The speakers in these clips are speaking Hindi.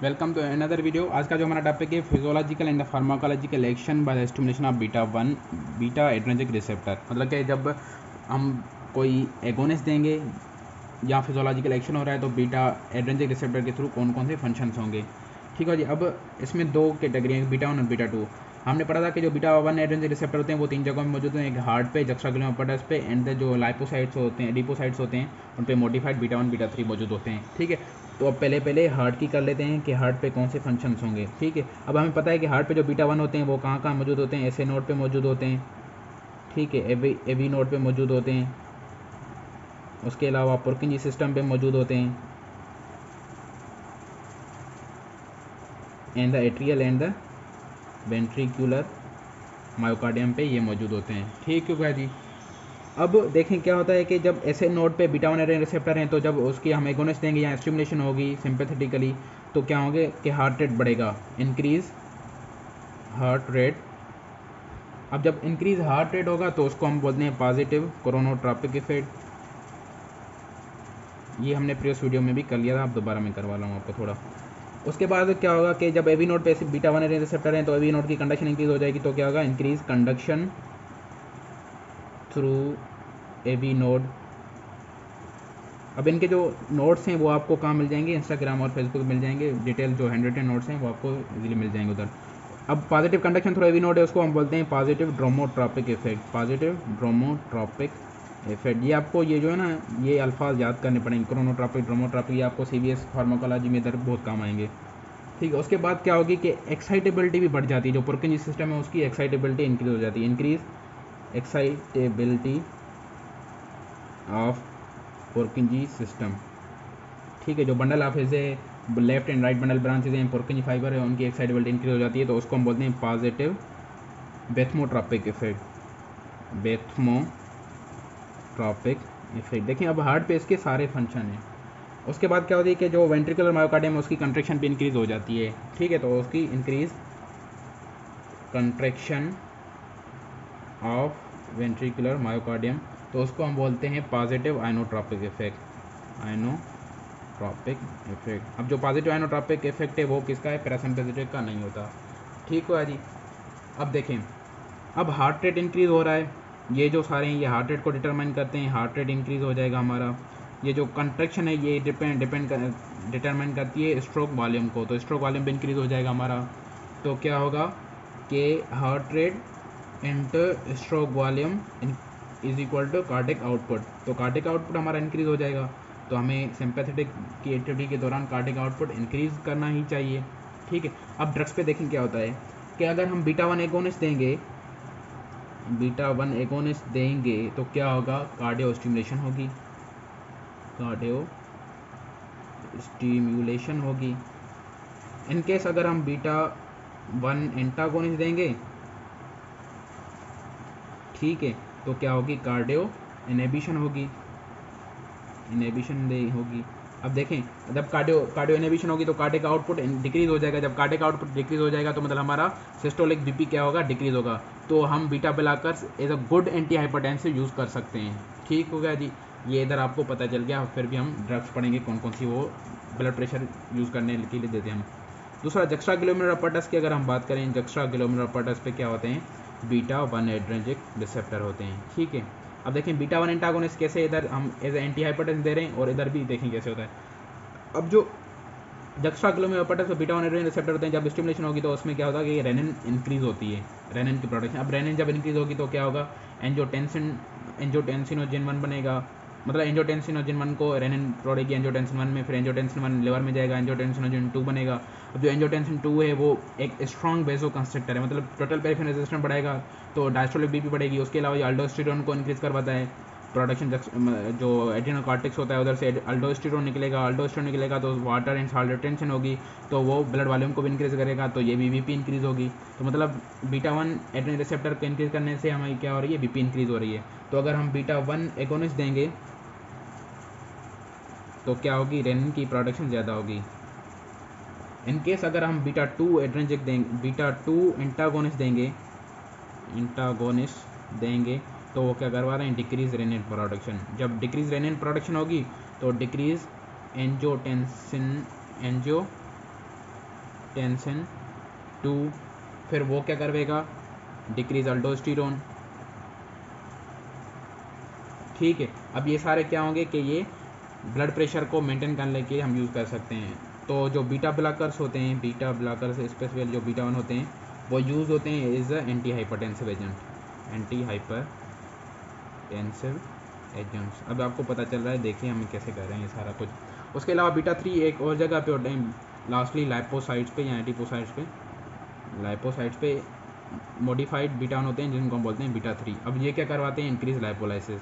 Welcome to another video. आज का जो हमारा टॉपिक है physiological and the pharmacological action by the stimulation of beta adrenergic receptor. मतलब कि जब हम कोई एगोनिस्ट देंगे या फिजियोलॉजिकल एक्शन हो रहा है तो बीटा एड्रेनर्जिक रिसेप्टर के थ्रू कौन कौन से फंक्शंस होंगे। ठीक है जी। अब इसमें दो कैटेगरी हैं, बीटा 1 और बीटा 2। हमने पढ़ा था कि जो बीटा 1 एड्रेनर्जिक रिसेप्टर होते हैं वो 3 जगहों में मौजूद हैं, एक हार्ट पे, जक्स्ट्राग्लुमेरुलर अपैरेटस पे, एंड जो लाइपोसाइट्स होते हैं, एडिपोसाइट्स होते हैं, उन पे मॉडिफाइड बीटा 1 बीटा 3 मौजूद होते हैं। ठीक है, तो अब पहले हार्ट की कर लेते हैं कि हार्ट पे कौन से फंक्शंस होंगे। ठीक है, अब हमें पता है कि हार्ट पे जो बीटा 1 होते हैं वो कहाँ कहाँ मौजूद होते हैं, ऐसे नोड पे मौजूद होते हैं। ठीक है, एवी नोड पे मौजूद होते हैं। उसके अलावा पुरकिंजी सिस्टम पे मौजूद होते हैं, and the atrial and the ventricular myocardium पे ये मौजूद होते हैं। ठीक है जी। अब देखें क्या होता है कि जब ऐसे नोड पे बीटा 1 एड्रेनर्जिक रिसेप्टर हैं तो जब उसकी हम एगोनिस्ट देंगे या स्टिमुलेशन होगी सिंपैथेटिकली तो क्या होंगे कि हार्ट रेट बढ़ेगा, इंक्रीज हार्ट रेट। अब जब इंक्रीज हार्ट रेट होगा तो उसको हम बोलते हैं पॉजिटिव कोरोनोट्रॉपिक इफेक्ट। ये हमने प्रीवियस वीडियो में भी कर लिया था, अब दोबारा मैं करवा लूँगा आपको थोड़ा। उसके बाद क्या होगा कि जब एवी नोड पे बीटा 1 एड्रेनर्जिक रिसेप्टर हैं तो एवी नोड की कंडक्शन इंक्रीज हो जाएगी, तो क्या होगा, increase conduction through AV node. अब इनके जो नोट्स हैं वो आपको कहाँ मिल जाएंगे, इंस्टाग्राम और फेसबुक मिल जाएंगे। डिटेल जो हैंड रिटन नोट्स हैं वो आपको इजीली मिल जाएंगे उधर। अब positive conduction through AV node है, उसको हम बोलते हैं positive dromotropic effect. Positive dromotropic effect, ये आपको ये जो है ना ये अल्फाज याद करने पड़ेंगे, क्रोनोट्रॉपिक, ड्रोमोट्रॉपिक, ये आपको CVS फार्माकोलॉजी में इधर बहुत काम आएंगे। ठीक है, उसके बाद क्या होगी कि एक्साइटेबिलिटी भी बढ़ जाती है, जो पुरकिंजी सिस्टम है उसकी एक्साइटेबिलिटी इंक्रीज हो जाती है, इंक्रीज एक्साइटेबिलिटी ऑफ पुरकिंजी सिस्टम। ठीक है, जो bundle of his left and right bundle branches हैं, पुरकिंजी फाइबर है, उनकी एक्साइटेबिलिटी इंक्रीज हो जाती है, तो उसको हम बोलते हैं पॉजिटिव बेथमोट्रॉपिक इफेक्ट। बेथमोट्रॉपिक इफेक्ट। देखिए अब हार्ट पे इसके सारे फंक्शन हैं। उसके बाद क्या होती है कि जो वेंट्रिकुलर मायोकार्डियम है उसकी कंट्रैक्शन भी इंक्रीज हो जाती है। ठीक है, तो उसकी increase contraction of ventricular myocardium, तो उसको हम बोलते हैं positive inotropic effect. Inotropic effect. अब जो पॉजिटिव आइनोट्रॉपिक इफेक्ट है वो किसका है, पैरासिम्पैथेटिक का नहीं होता। ठीक है जी। अब देखें, अब हार्ट रेट इंक्रीज हो रहा है, ये जो सारे हैं ये हार्ट रेट को डिटरमाइन करते हैं, हार्ट रेट इंक्रीज हो जाएगा हमारा। ये जो कंट्रैक्शन है ये डिटरमाइन करती है स्ट्रोक वॉल्यूम को, तो स्ट्रोक वॉल्यूम भी इंक्रीज हो जाएगा हमारा। तो क्या होगा कि heart rate into stroke volume is equal to cardiac output, तो कार्डिक आउटपुट हमारा इंक्रीज हो जाएगा। तो हमें सिंपैथेटिक की एक्टिविटी के दौरान कार्डिक आउटपुट इंक्रीज करना ही चाहिए। ठीक है, अब ड्रग्स पे देखें क्या होता है कि अगर हम बीटा 1 एगोनिस्ट देंगे, बीटा 1 एगोनिस्ट देंगे तो क्या होगा, कार्डियो स्टिमुलेशन होगी, कार्डियो स्टिमुलेशन होगी। इन केस अगर हम बीटा 1 एंटागोनिस्ट देंगे, ठीक है, तो क्या होगी, कार्डियो इनहिबिशन होगी, इनहिबिशन होगी। अब देखें, जब कार्डियो इनहिबिशन होगी तो कार्डिक आउटपुट डिक्रीज हो जाएगा, जब कार्डिक आउटपुट डिक्रीज हो जाएगा तो मतलब हमारा सिस्टोलिक बीपी क्या होगा, डिक्रीज होगा। तो हम beta blockers as a good anti hypertensive use कर सकते हैं। ठीक हो गया जी, ये इधर आपको पता चल गया। फिर भी हम ड्रग्स पढ़ेंगे कौन कौन सी वो ब्लड प्रेशर यूज़ करने के लिए देते हैं हम। दूसरा, जक्स्ट्राग्लुमेरुलर अपैरेटस की अगर हम बात करें, जक्स्ट्राग्लुमेरुलर अपैरेटस पे क्या होते हैं, बीटा 1 एड्रेनर्जिक रिसेप्टर होते हैं। ठीक है, अब देखें बीटा 1 एंटागोनिस्ट कैसे इधर हम एज एंटी हाइपरटेंसिव दे रहे हैं और इधर भी देखें कैसे होता है। अब जो जक्स्ट्राग्लुमेरुलर अपैरेटस पे बीटा 1 एड्रेनर्जिक रिसेप्टर होते हैं, जब स्टिमुलेशन होगी तो उसमें क्या होता है कि रेनिन इंक्रीज होती है, रेनिन की प्रोडक्शन। अब रेनिन जब इंक्रीज होगी तो क्या होगा, एंजियोटेंसिनोजिन 1 बनेगा, मतलब एंजियोटेंसिनोजिन 1 को रेनिन तोड़ेगी एंजियोटेंसिन 1 में, फिर एंजियोटेंसिन 1 लिवर में जाएगा, एंजियोटेंसिनोजिन 2 बनेगा। अब जो एंजियोटेंसिन 2 है वो एक स्ट्रॉन्ग बेसो कंस्ट्रक्टर है, मतलब टोटल पेरिफेरल रेजिस्टेंस बढ़ाएगा तो डायस्टोलिक बीपी बढ़ेगी। उसके अलावा ये अल्डोस्टेरोन को इंक्रीज करवाता है, प्रोडक्शन जो एड्रेनोकॉर्टेक्स होता है उधर से अल्डोस्टेरोन निकलेगा तो वाटर एंड सॉल्ट रिटेंशन होगी, तो वो ब्लड वॉल्यूम को भी इंक्रीज करेगा, तो ये भी बीपी इंक्रीज होगी। तो मतलब बीटा 1 एड्रेनल रिसेप्टर को इंक्रीज करने से हमें क्या हो रही है, बीपी इंक्रीज हो रही है। तो अगर हम बीटा 1 एगोनिस्ट देंगे तो क्या होगी, रेनिन की प्रोडक्शन ज़्यादा होगी। इन केस अगर हम बीटा 2 एड्रेनर्जिक देंगे, बीटा 2 इंटागोनिस्ट देंगे तो वो क्या करवा रहे हैं, डिक्रीज रेनिन प्रोडक्शन। जब डिक्रीज रेनिन प्रोडक्शन होगी तो डिक्रीज एंजियोटेंसिन टेंशन 2, फिर वो क्या करवेगा, डिक्रीज अल्डोस्टेरोन। ठीक है, अब ये सारे क्या होंगे कि ये ब्लड प्रेशर को मेंटेन करने के लिए हम यूज़ कर सकते हैं। तो जो बीटा ब्लॉकर्स होते हैं, बीटा ब्लॉकर्स स्पेसिफिकली जो बीटा 1 होते हैं, वो यूज़ होते हैं as a anti hypertensive agent, anti hypertensive agents. अब आपको पता चल रहा है, देखिए हम कैसे कर रहे हैं ये सारा कुछ। उसके अलावा बीटा 3 एक और जगह पे होते हैं, लास्टली लाइपोसाइट्स पे या एडिपोसाइट्स पे, लाइपोसाइट्स पे मॉडिफाइड बीटा 1 होते हैं जिनको हम बोलते हैं बीटा 3। अब ये क्या करवाते हैं, इंक्रीज लाइपोलाइसिस,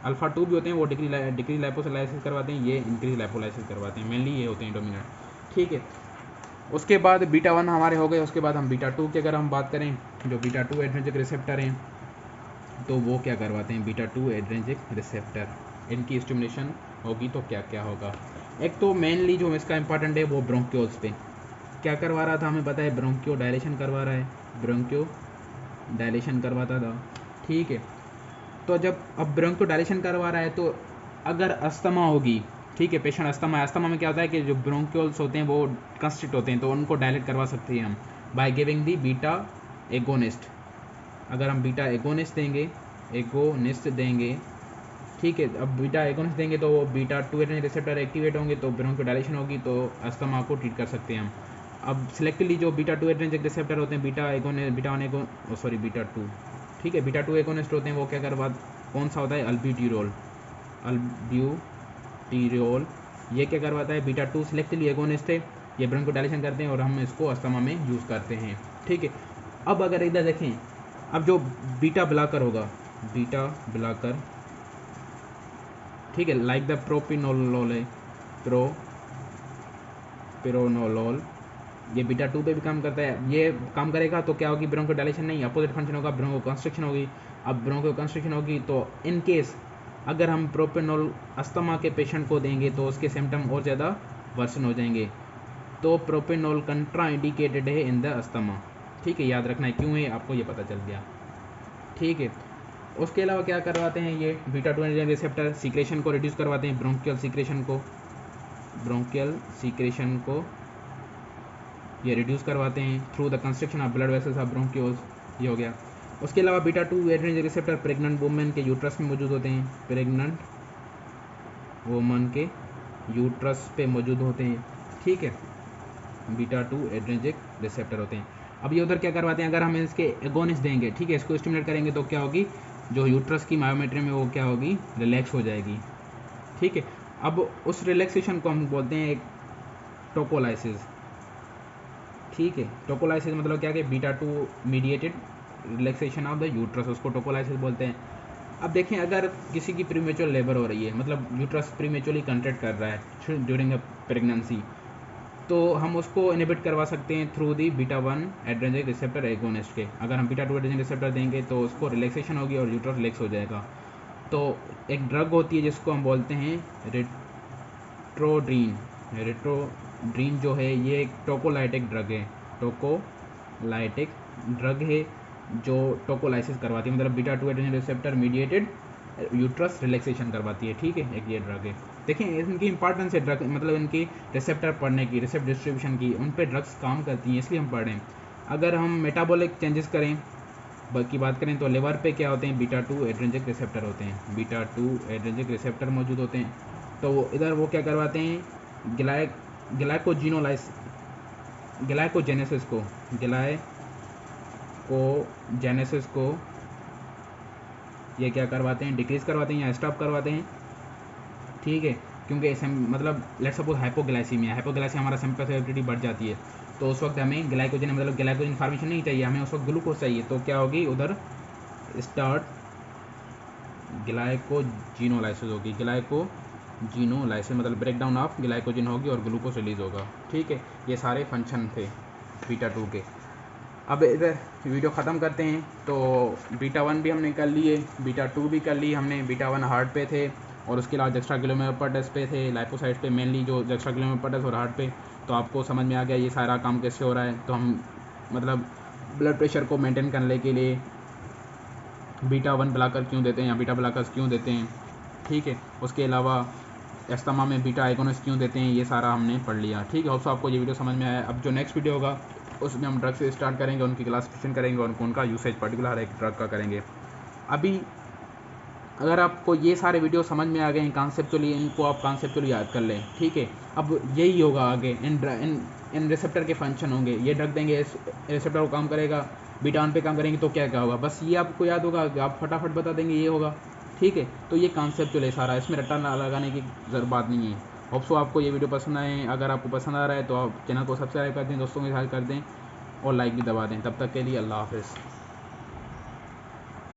अल्फा 2 भी होते हैं, वो डिक्रीज लाइपोलाइसिस करवाते हैं, ये इंक्रीज लाइपोलाइसिस करवाते हैं, मेनली ये होते हैं डोमिनेंट। ठीक है, उसके बाद बीटा 1 हमारे हो गए। उसके बाद हम बीटा 2 की अगर हम बात करें, जो बीटा 2 एड्रेनर्जिक रिसेप्टर हैं, तो वो क्या करवाते हैं, बीटा 2 एड्रेनर्जिक रिसेप्टर, इनकी स्टिमुलेशन होगी तो क्या क्या होगा। एक तो मेनली जो इसका इंपॉर्टेंट है वो ब्रोंक्योल्स पे क्या करवा रहा था, हमें पता है ब्रोंक्यो डायलेशन करवा रहा है, ब्रोंक्यो डायलेशन करवाता था। ठीक है, तो जब अब ब्रोंक्यो डायलेशन करवा रहा है, तो अगर अस्थमा होगी, ठीक है, पेशेंट अस्थमा में क्या होता है कि जो ब्रोंक्योल्स होते हैं वो कंस्ट्रिक्ट होते हैं, तो उनको डायलेट करवा सकते हैं हम by giving the beta agonist. अगर हम बीटा एगोनिस्ट देंगे, ठीक है, अब बीटा एगोनिस्ट देंगे तो वो बीटा 2 एड्रेनर्जिक रिसेप्टर एक्टिवेट होंगे, तो ब्रोंक्यो डायलेशन होगी, तो अस्थमा को ट्रीट कर सकते हैं हम। अब सिलेक्टिवली जो बीटा 2 एड्रेनर्जिक रिसेप्टर होते हैं, बीटा 2, ठीक है, बीटा 2 एगोनिस्ट होते हैं, वो क्या करवा, कौन सा होता है, अल्ब्यूटिरोल, ये क्या करवाता है, बीटा 2 सिलेक्टिवली एगोनिस्ट है, ये ब्रोंक्यो डायलेशन करते हैं और हम इसको अस्थमा में यूज़ करते हैं। ठीक है, अब अगर इधर देखें, अब जो बीटा ब्लॉकर होगा, बीटा ब्लॉकर, ठीक है, लाइक द प्रोपिनोलोल, ये बीटा 2 पे भी काम करता है। ये काम करेगा तो क्या होगी, ब्रोंको डायलेशन नहीं, अपोजिट फंक्शन होगा, ब्रोंको कंस्ट्रिक्शन होगी। अब ब्रोंको कंस्ट्रिक्शन होगी तो इन केस अगर हम प्रोपिनोल अस्थमा के पेशेंट को देंगे तो उसके सिम्टम और ज़्यादा वर्सन हो जाएंगे, तो प्रोपिनोल कंट्रा इंडिकेटेड है इन द अस्थमा। ठीक है, याद रखना है, क्यों है आपको ये पता चल गया। ठीक है, उसके अलावा क्या करवाते हैं, ये बीटा 2 एंजाइम रिसेप्टर सीक्रेशन को रिड्यूस करवाते हैं, ब्रोंकियल सीक्रेशन को ये रिड्यूस करवाते हैं through the construction of blood vessels of bronchioles, ये हो गया। उसके अलावा beta 2 adrenergic receptor pregnant women के यूट्रस में मौजूद होते हैं, प्रेग्नेंट वुमन के यूट्रस पे मौजूद होते हैं। ठीक है, बीटा 2 एड्रेनर्जिक रिसेप्टर होते हैं। अब ये उधर क्या करवाते हैं, अगर हम इसके एगोनिस्ट देंगे, ठीक है, इसको स्टिमुलेट करेंगे तो क्या होगी, जो यूट्रस की मायोमेट्री में वो क्या होगी, रिलैक्स हो जाएगी। ठीक है, अब उस रिलैक्सेशन को हम बोलते हैं टोकोलाइसिस। ठीक है, टोकोलाइसिस मतलब क्या है, beta 2 mediated relaxation of the uterus, उसको टोकोलाइसिस बोलते हैं। अब देखें, अगर किसी की प्रीमेच्योर लेबर हो रही है, मतलब यूट्रस प्रीमेच्योरली कंट्रैक्ट कर रहा है ड्यूरिंग अ प्रेगनेंसी, तो हम उसको इनहिबिट करवा सकते हैं through the beta 1 adrenergic receptor agonist के। अगर हम बीटा 2 एड्रेनर्जिक रिसेप्टर देंगे तो उसको रिलैक्सेशन होगी और यूट्रस रिलैक्स हो जाएगा। तो एक ड्रग होती है जिसको हम बोलते हैं रेट्रोड्रीन जो है, ये एक टोकोलाइटिक ड्रग है, जो टोकोलाइसिस करवाती है, मतलब beta 2 adrenergic receptor mediated uterus relaxation करवाती है। ठीक है, एक ये ड्रग है। देखें इनकी इंपॉर्टेंस है, ड्रग मतलब इनकी रिसेप्टर पढ़ने की, रिसेप्ट डिस्ट्रीब्यूशन की, उन पे ड्रग्स काम करती हैं, इसलिए हम पढ़ रहे हैं। अगर हम मेटाबॉलिक चेंजेस की बात करें तो लिवर पे क्या होते हैं, बीटा 2 एड्रेनर्जिक रिसेप्टर होते हैं, बीटा 2 एड्रेनर्जिक रिसेप्टर मौजूद होते हैं। तो इधर वो क्या करवाते हैं, ग्लाइकोजेनेसिस को ये क्या करवाते हैं, डिक्रीज़ करवाते हैं या स्टॉप करवाते हैं। ठीक है, क्योंकि मतलब लेट्स सपोज हाइपोग्लाइसीमिया हमारा सिम्पैथेटिसिटी बढ़ जाती है, तो उस वक्त हमें ग्लाइकोजन फॉर्मेशन नहीं चाहिए, हमें उस वक्त ग्लूकोज चाहिए, तो क्या होगी, उधर स्टार्ट ग्लाइकोजिनोलाइसिस होगी, मतलब ब्रेक डाउन ऑफ ग्लाइकोजन होगी और ग्लूकोज रिलीज होगा। ठीक है, ये सारे फंक्शन थे बीटा 2 के। अब इधर वीडियो ख़त्म करते हैं। तो बीटा 1 भी हमने कर लिए, बीटा 2 भी कर ली हमने। बीटा 1 हार्ट पे थे और उसके अलावा एक्स्ट्राग्लोमेरुलर पे थे, लाइपोसाइट्स पे मेनली, जो एक्स्ट्राग्लोमेरुलर और हार्ट पे। तो आपको समझ में आ गया ये सारा काम कैसे हो रहा है। तो हम मतलब ब्लड प्रेशर को मेंटेन करने के लिए बीटा 1 ब्लॉकर क्यों देते हैं या बीटा ब्लॉकर्स क्यों देते हैं। ठीक है, उसके अलावा एस्थमा में बीटा एगोनिस्ट क्यों देते हैं, ये सारा हमने पढ़ लिया। ठीक है, होप्स आपको ये वीडियो समझ में आया। अब जो नेक्स्ट वीडियो होगा उसमें हम ड्रग से स्टार्ट करेंगे, उनकी क्लासिफिकेशन करेंगे और उनका यूसेज पर्टिकुलर हर एक ड्रग का करेंगे। अभी अगर आपको ये सारे वीडियो समझ में आ गए हैं कॉन्सेप्चुअली, इनको आप कॉन्सेप्चुअली याद कर लें। ठीक है, अब यही होगा आगे, इन रिसेप्टर के फंक्शन होंगे, ये ड्रग देंगे, रिसेप्टर को काम करेगा, बीटा 1 पे काम करेंगे तो क्या क्या होगा, बस ये आपको याद होगा, आप फटाफट बता देंगे ये होगा। ठीक है, तो ये कॉन्सेप्चुअल है सारा, इसमें रट्टा लगाने की बात नहीं है। होप सो आपको ये वीडियो पसंद आए। अगर आपको पसंद आ रहा है तो आप चैनल को सब्सक्राइब कर दें, दोस्तों के साथ कर दें और लाइक भी दबा दें। तब तक के लिए अल्लाह हाफ़िज़।